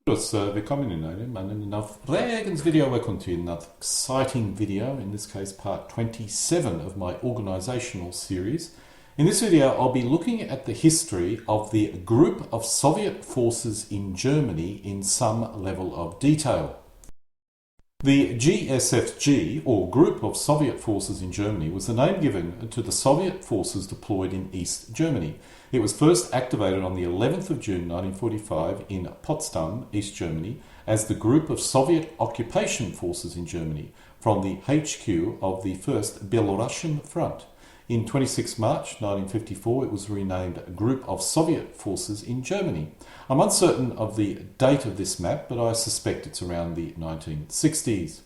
Willkommen in meinem Video. Welcome to another exciting video, in this case part 27 of my organisational series. In this video I'll be looking at the history of the group of Soviet forces in Germany in some level of detail. The GSFG, or Group of Soviet Forces in Germany, was the name given to the Soviet forces deployed in East Germany. It was first activated on the 11th of June 1945 in Potsdam, East Germany, as the Group of Soviet Occupation Forces in Germany, from the HQ of the First Belarusian Front. In 26 March 1954, it was renamed Group of Soviet Forces in Germany. I'm uncertain of the date of this map, but I suspect it's around the 1960s.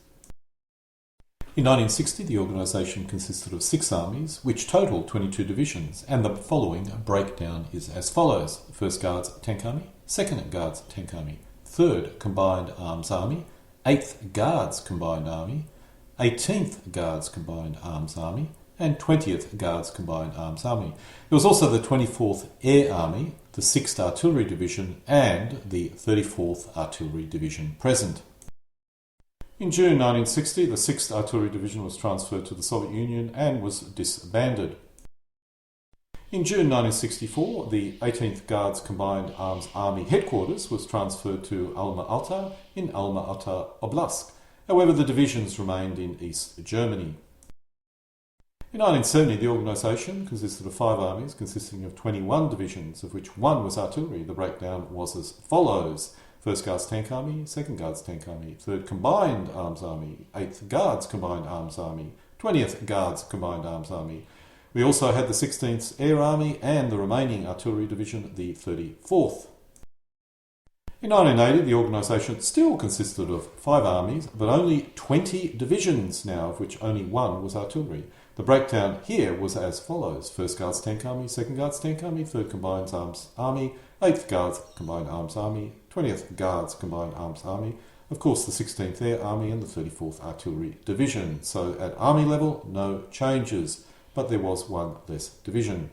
In 1960, the organisation consisted of 6 armies, which totalled 22 divisions, and the following breakdown is as follows: 1st Guards Tank Army, 2nd Guards Tank Army, 3rd Combined Arms Army, 8th Guards Combined Army, 18th Guards Combined Arms Army, and 20th Guards Combined Arms Army. There was also the 24th Air Army, the 6th Artillery Division, and the 34th Artillery Division present. In June 1960, the 6th Artillery Division was transferred to the Soviet Union and was disbanded. In June 1964, the 18th Guards Combined Arms Army headquarters was transferred to Alma-Ata in Alma-Ata Oblast. However, the divisions remained in East Germany. In 1970, the organisation consisted of 5 armies consisting of 21 divisions, of which 1 was artillery. The breakdown was as follows: 1st Guards Tank Army, 2nd Guards Tank Army, 3rd Combined Arms Army, 8th Guards Combined Arms Army, 20th Guards Combined Arms Army. We also had the 16th Air Army and the remaining Artillery Division, the 34th. In 1980, the organisation still consisted of 5 armies, but only 20 divisions now, of which only 1 was artillery. The breakdown here was as follows: 1st Guards Tank Army, 2nd Guards Tank Army, 3rd Combined Arms Army, 8th Guards Combined Arms Army, 20th Guards Combined Arms Army, of course the 16th Air Army and the 34th Artillery Division. So at army level, no changes, but there was 1 less division.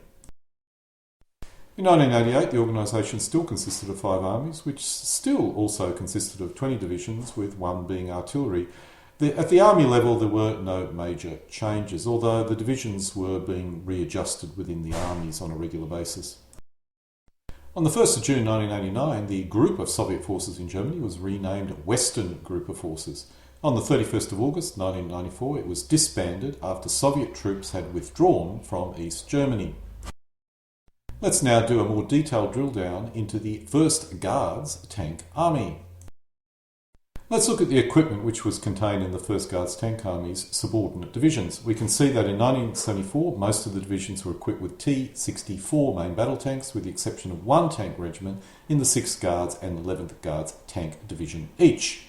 In 1988, the organisation still consisted of 5 armies, which still also consisted of 20 divisions, with 1 being artillery. At the army level, there were no major changes, although the divisions were being readjusted within the armies on a regular basis. On the 1st of June 1989, the Group of Soviet Forces in Germany was renamed Western Group of Forces. On the 31st of August 1994, it was disbanded after Soviet troops had withdrawn from East Germany. Let's now do a more detailed drill down into the 1st Guards Tank Army. Let's look at the equipment which was contained in the 1st Guards Tank Army's subordinate divisions. We can see that in 1974, most of the divisions were equipped with T-64 main battle tanks, with the exception of 1 tank regiment in the 6th Guards and 11th Guards Tank Division each.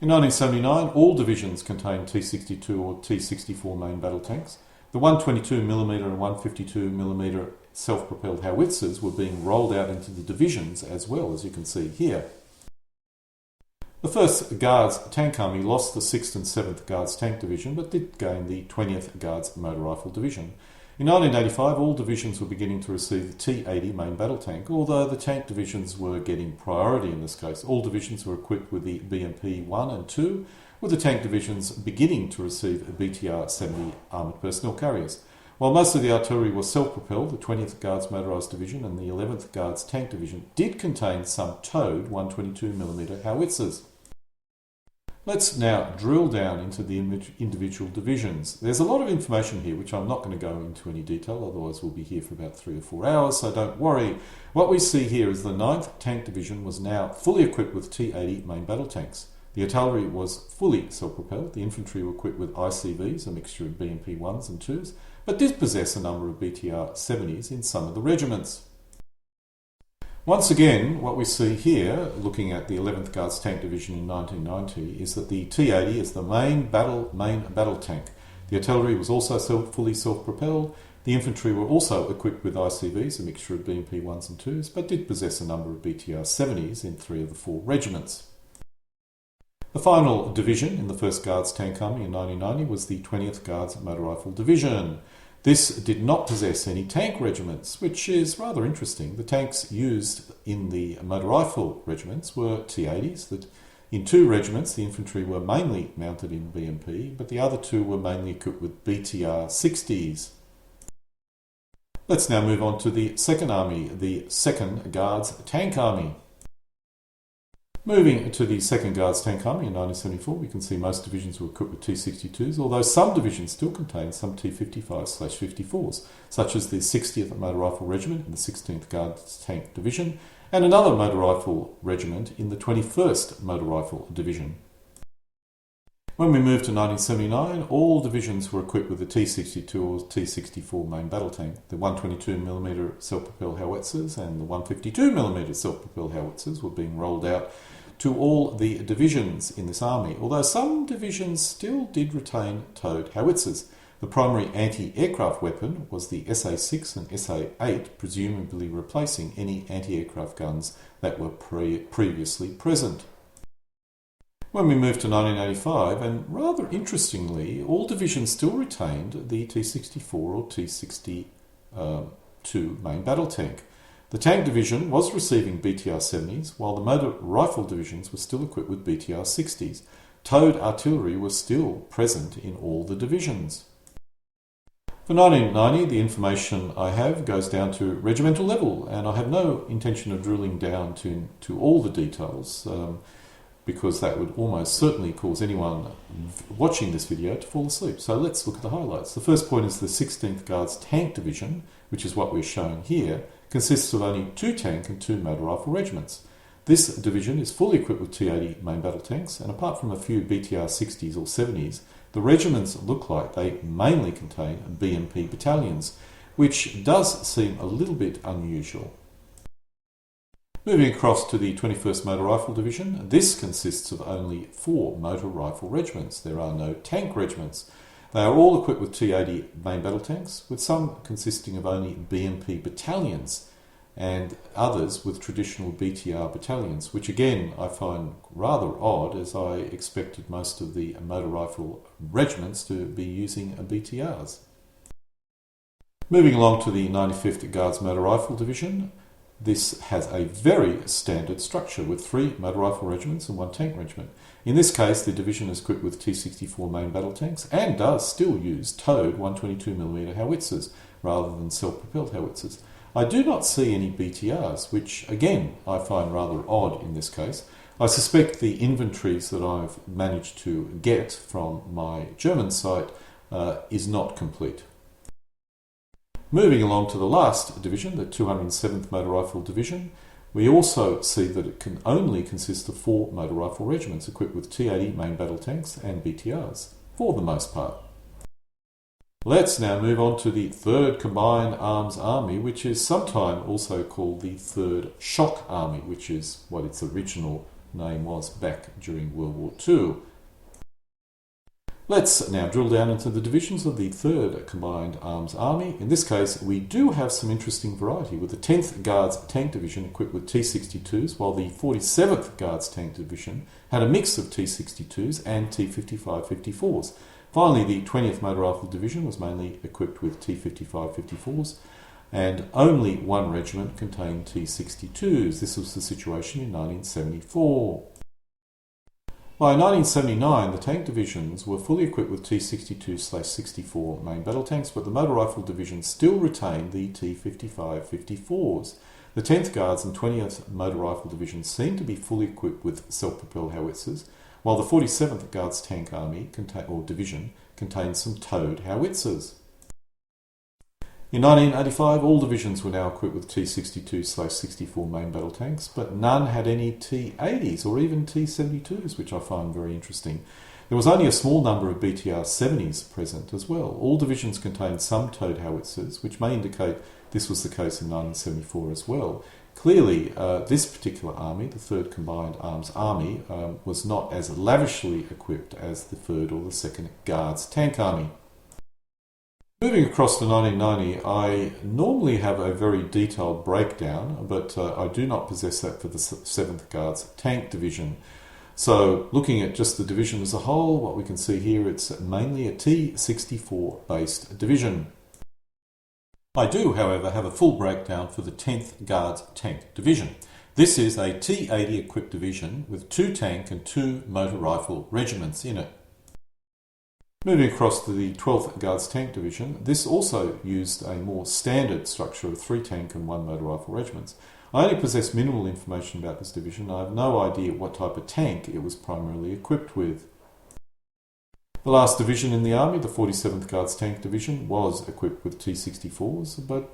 In 1979, all divisions contained T-62 or T-64 main battle tanks. The 122mm and 152mm self-propelled howitzers were being rolled out into the divisions as well, as you can see here. The 1st Guards Tank Army lost the 6th and 7th Guards Tank Division, but did gain the 20th Guards Motor Rifle Division. In 1985, all divisions were beginning to receive the T-80 main battle tank, although the tank divisions were getting priority in this case. All divisions were equipped with the BMP 1 and 2, with the tank divisions beginning to receive BTR-70 armoured personnel carriers. While most of the artillery was self-propelled, the 20th Guards Motorised Division and the 11th Guards Tank Division did contain some towed 122mm howitzers. Let's now drill down into the individual divisions. There's a lot of information here which I'm not going to go into any detail, otherwise we'll be here for about 3 or 4 hours, so don't worry. What we see here is the 9th Tank Division was now fully equipped with T-80 main battle tanks. The artillery was fully self-propelled. The infantry were equipped with ICVs, a mixture of BMP 1s and 2s, but did possess a number of BTR-70s in some of the regiments. Once again, what we see here, looking at the 11th Guards Tank Division in 1990, is that the T-80 is the main battle tank. The artillery was also fully self-propelled. The infantry were also equipped with ICVs, a mixture of BMP 1s and 2s, but did possess a number of BTR-70s in 3 of the 4 regiments. The final division in the 1st Guards Tank Army in 1990 was the 20th Guards Motor Rifle Division. This did not possess any tank regiments, which is rather interesting. The tanks used in the motor rifle regiments were T80s. That in 2 regiments, the infantry were mainly mounted in BMP, but the other 2 were mainly equipped with BTR 60s. Let's now move on to the Second Army, the 2nd Guards Tank Army. Moving to the 2nd Guards Tank Army in 1974, we can see most divisions were equipped with T62s, although some divisions still contained some T55/54s, such as the 60th Motor Rifle Regiment in the 16th Guards Tank Division, and another Motor Rifle Regiment in the 21st Motor Rifle Division. When we moved to 1979, all divisions were equipped with the T62 or T64 main battle tank. The 122mm self-propelled howitzers and the 152mm self-propelled howitzers were being rolled out to all the divisions in this army, although some divisions still did retain towed howitzers. The primary anti-aircraft weapon was the SA-6 and SA-8, presumably replacing any anti-aircraft guns that were previously present. When we moved to 1985, and rather interestingly, all divisions still retained the T-64 or T-62 main battle tank. The tank division was receiving BTR-70s, while the motor rifle divisions were still equipped with BTR-60s. Towed artillery was still present in all the divisions. For 1990, the information I have goes down to regimental level, and I have no intention of drilling down to all the details, because that would almost certainly cause anyone watching this video to fall asleep. So let's look at the highlights. The first point is the 16th Guards Tank Division, which is what we're showing here, consists of only 2 tank and 2 motor rifle regiments. This division is fully equipped with T-80 main battle tanks, and apart from a few BTR 60s or 70s, the regiments look like they mainly contain BMP battalions, which does seem a little bit unusual. Moving across to the 21st Motor Rifle Division, this consists of only 4 motor rifle regiments. There are no tank regiments. They are all equipped with T-80 main battle tanks, with some consisting of only BMP battalions and others with traditional BTR battalions, which again I find rather odd, as I expected most of the motor rifle regiments to be using BTRs. Moving along to the 95th Guards Motor Rifle Division, this has a very standard structure with 3 motor rifle regiments and 1 tank regiment. In this case, the division is equipped with T-64 main battle tanks and does still use towed 122mm howitzers rather than self-propelled howitzers. I do not see any BTRs, which again I find rather odd in this case. I suspect the inventories that I've managed to get from my German site is not complete. Moving along to the last division, the 207th Motor Rifle Division, we also see that it can only consist of 4 motor rifle regiments equipped with T-80 main battle tanks and BTRs, for the most part. Let's now move on to the 3rd Combined Arms Army, which is sometimes also called the 3rd Shock Army, which is what its original name was back during World War II. Let's now drill down into the divisions of the 3rd Combined Arms Army. In this case, we do have some interesting variety, with the 10th Guards Tank Division equipped with T-62s, while the 47th Guards Tank Division had a mix of T-62s and T-55/54s. Finally, the 20th Motor Rifle Division was mainly equipped with T-55/54s, and only 1 regiment contained T-62s. This was the situation in 1974. By 1979, the tank divisions were fully equipped with T-62/64 main battle tanks, but the motor rifle division still retained the T-55/54s. The 10th Guards and 20th Motor Rifle Divisions seemed to be fully equipped with self-propelled howitzers, while the 47th Guards Tank Army Division contained some towed howitzers. In 1985, all divisions were now equipped with T-62/64 main battle tanks, but none had any T-80s or even T-72s, which I find very interesting. There was only a small number of BTR-70s present as well. All divisions contained some towed howitzers, which may indicate this was the case in 1974 as well. Clearly, this particular army, the 3rd Combined Arms Army, was not as lavishly equipped as the 3rd or the 2nd Guards Tank Army. Moving across to 1990, I normally have a very detailed breakdown, but I do not possess that for the 7th Guards Tank Division. So looking at just the division as a whole, what we can see here, it's mainly a T-64 based division. I do, however, have a full breakdown for the 10th Guards Tank Division. This is a T-80 equipped division with 2 tank and 2 motor rifle regiments in it. Moving across to the 12th Guards Tank Division, this also used a more standard structure of 3 tank and 1 motor rifle regiments. I only possess minimal information about this division. I have no idea what type of tank it was primarily equipped with. The last division in the army, the 47th Guards Tank Division, was equipped with T-64s, but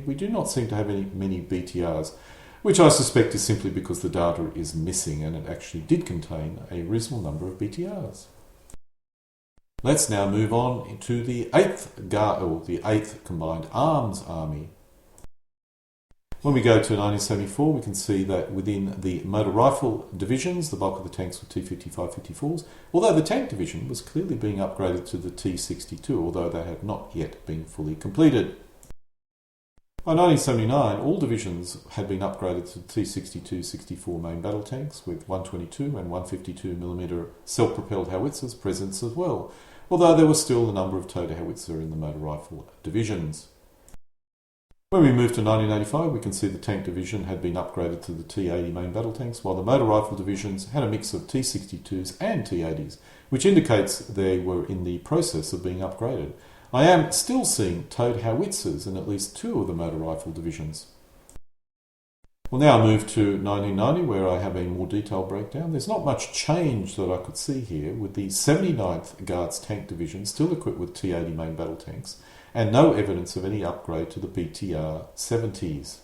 we do not seem to have many BTRs, which I suspect is simply because the data is missing and it actually did contain a reasonable number of BTRs. Let's now move on to the 8th Combined Arms Army. When we go to 1974, we can see that within the motor rifle divisions, the bulk of the tanks were T-55-54s, although the tank division was clearly being upgraded to the T-62, although they had not yet been fully completed. By 1979, all divisions had been upgraded to T-62-64 main battle tanks with 122 and 152mm self-propelled howitzers present as well, although there was still a number of towed howitzer in the motor rifle divisions. When we move to 1985, we can see the tank division had been upgraded to the T-80 main battle tanks, while the motor rifle divisions had a mix of T-62s and T-80s, which indicates they were in the process of being upgraded. I am still seeing towed howitzers in at least 2 of the motor rifle divisions. We'll now move to 1990, where I have a more detailed breakdown. There's not much change that I could see here, with the 79th Guards Tank Division still equipped with T-80 main battle tanks, and no evidence of any upgrade to the BTR-70s.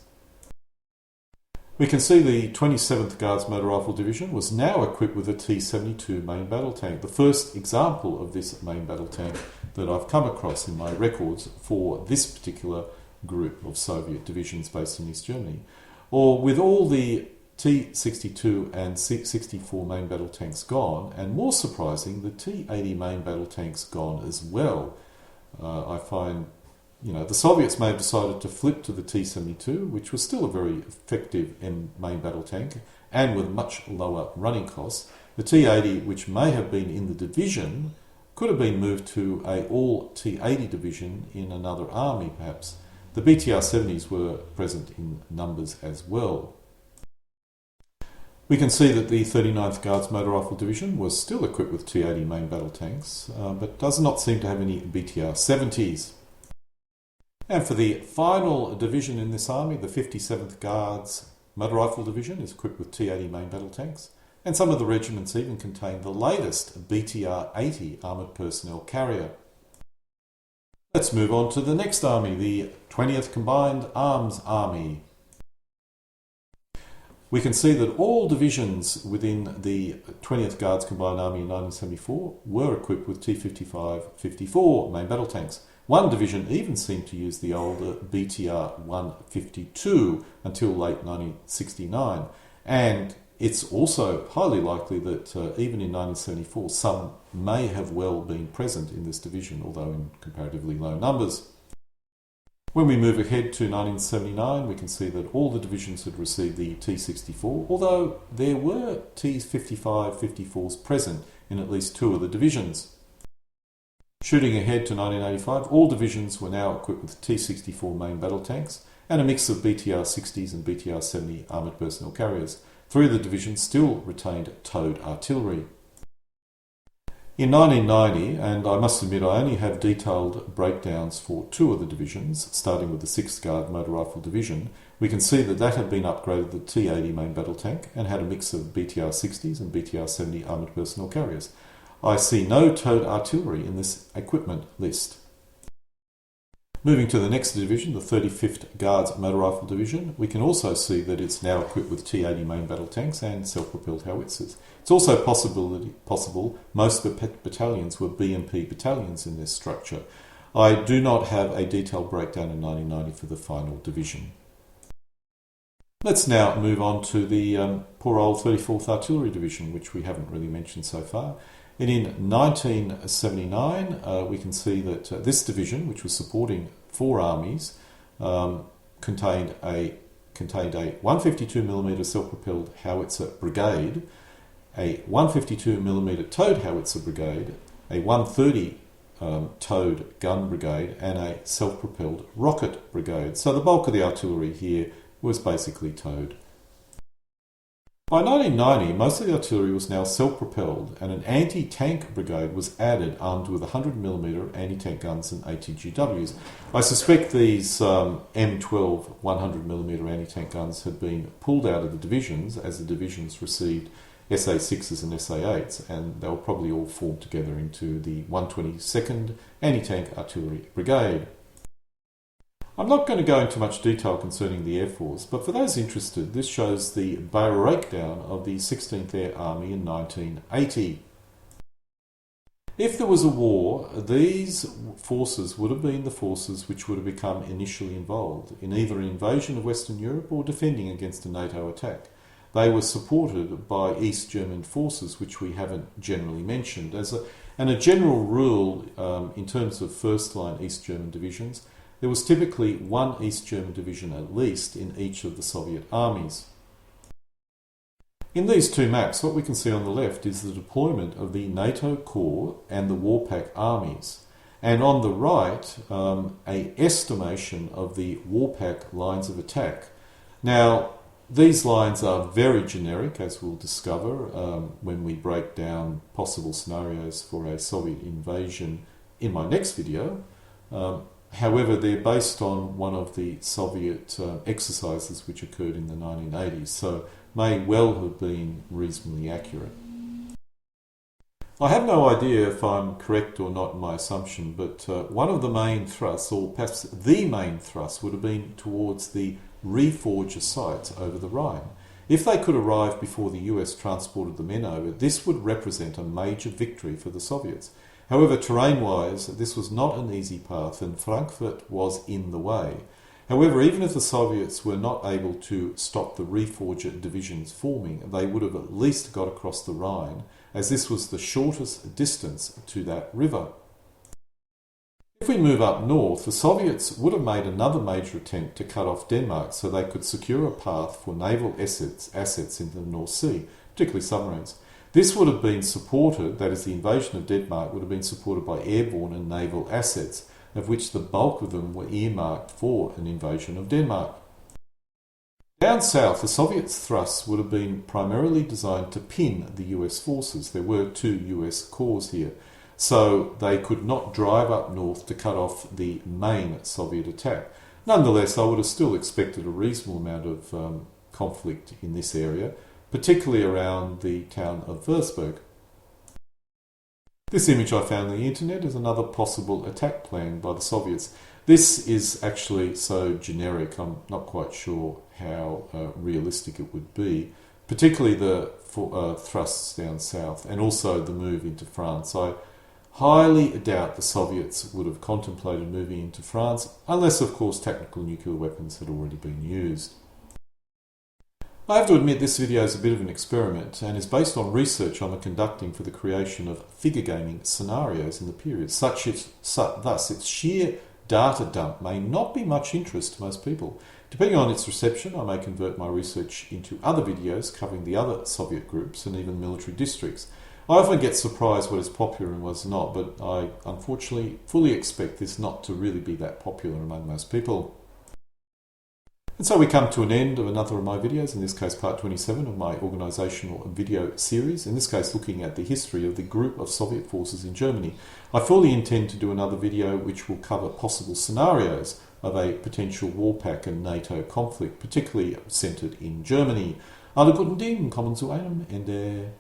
We can see the 27th Guards Motor Rifle Division was now equipped with a T-72 main battle tank, the first example of this main battle tank that I've come across in my records for this particular group of Soviet divisions based in East Germany. Or with all the T-62 and 64 main battle tanks gone, and more surprising, the T-80 main battle tanks gone as well. I find, the Soviets may have decided to flip to the T-72, which was still a very effective main battle tank, and with much lower running costs. The T-80, which may have been in the division, could have been moved to a all T-80 division in another army, perhaps. The BTR-70s were present in numbers as well. We can see that the 39th Guards Motor Rifle Division was still equipped with T-80 main battle tanks, but does not seem to have any BTR-70s. And for the final division in this army, the 57th Guards Motor Rifle Division is equipped with T-80 main battle tanks, and some of the regiments even contain the latest BTR-80 armoured personnel carrier. Let's move on to the next army, the 20th Combined Arms Army. We can see that all divisions within the 20th Guards Combined Army in 1974 were equipped with T-55-54 main battle tanks. One division even seemed to use the older BTR-152 until late 1969, and it's also highly likely that even in 1974 some may have well been present in this division, although in comparatively low numbers. When we move ahead to 1979, we can see that all the divisions had received the T-64, although there were T-55-54s present in at least 2 of the divisions. Shooting ahead to 1985, all divisions were now equipped with T-64 main battle tanks and a mix of BTR-60s and BTR-70 armoured personnel carriers. 3 of the divisions still retained towed artillery. In 1990, and I must admit I only have detailed breakdowns for 2 of the divisions, starting with the 6th Guard Motor Rifle Division, we can see that had been upgraded to the T-80 main battle tank and had a mix of BTR-60s and BTR-70 armoured personnel carriers. I see no towed artillery in this equipment list. Moving to the next division, the 35th Guards Motor Rifle Division, we can also see that it's now equipped with T-80 main battle tanks and self-propelled howitzers. It's also possible most of the battalions were BMP battalions in this structure. I do not have a detailed breakdown in 1990 for the final division. Let's now move on to the poor old 34th Artillery Division, which we haven't really mentioned so far. And in 1979, we can see that this division, which was supporting 4 armies, contained a 152mm self-propelled howitzer brigade, a 152mm towed howitzer brigade, a 130 towed gun brigade and a self-propelled rocket brigade. So the bulk of the artillery here was basically towed. By 1990, most of the artillery was now self-propelled, and an anti-tank brigade was added armed with 100mm anti-tank guns and ATGWs. I suspect these M12 100mm anti-tank guns had been pulled out of the divisions as the divisions received SA6s and SA8s, and they were probably all formed together into the 122nd Anti-Tank Artillery Brigade. I'm not going to go into much detail concerning the Air Force, but for those interested, this shows the breakdown of the 16th Air Army in 1980. If there was a war, these forces would have been the forces which would have become initially involved in either an invasion of Western Europe or defending against a NATO attack. They were supported by East German forces, which we haven't generally mentioned. And a general rule in terms of first-line East German divisions, there was typically one East German division at least in each of the Soviet armies. In these two maps, what we can see on the left is the deployment of the NATO Corps and the WARPAC armies. And on the right, an estimation of the WARPAC lines of attack. Now, these lines are very generic, as we'll discover when we break down possible scenarios for a Soviet invasion in my next video. However, they're based on one of the Soviet exercises which occurred in the 1980s, so may well have been reasonably accurate. I have no idea if I'm correct or not in my assumption, but one of the main thrusts, or perhaps the main thrust, would have been towards the reforger sites over the Rhine. If they could arrive before the US transported the men over, this would represent a major victory for the Soviets. However, terrain-wise, this was not an easy path, and Frankfurt was in the way. However, even if the Soviets were not able to stop the reforger divisions forming, they would have at least got across the Rhine, as this was the shortest distance to that river. If we move up north, the Soviets would have made another major attempt to cut off Denmark so they could secure a path for naval assets into the North Sea, particularly submarines. This would have been supported, that is, the invasion of Denmark would have been supported by airborne and naval assets, of which the bulk of them were earmarked for an invasion of Denmark. Down south, the Soviets' thrusts would have been primarily designed to pin the US forces. There were two US corps here, so they could not drive up north to cut off the main Soviet attack. Nonetheless, I would have still expected a reasonable amount of conflict in this area, particularly around the town of Würzburg. This image I found on the internet is another possible attack plan by the Soviets. This is actually so generic, I'm not quite sure how realistic it would be, particularly the thrusts down south and also the move into France. I highly doubt the Soviets would have contemplated moving into France, unless of course tactical nuclear weapons had already been used. I have to admit this video is a bit of an experiment and is based on research I'm conducting for the creation of figure gaming scenarios in the period. Thus, its sheer data dump may not be much interest to most people. Depending on its reception, I may convert my research into other videos covering the other Soviet groups and even military districts. I often get surprised what is popular and what is not, but I unfortunately fully expect this not to really be that popular among most people. And so we come to an end of another of my videos, in this case part 27 of my organisational video series, in this case looking at the history of the group of Soviet forces in Germany. I fully intend to do another video which will cover possible scenarios of a potential WARPAC and NATO conflict, particularly centred in Germany. Alle guten Dinge kommen zu einem Ende.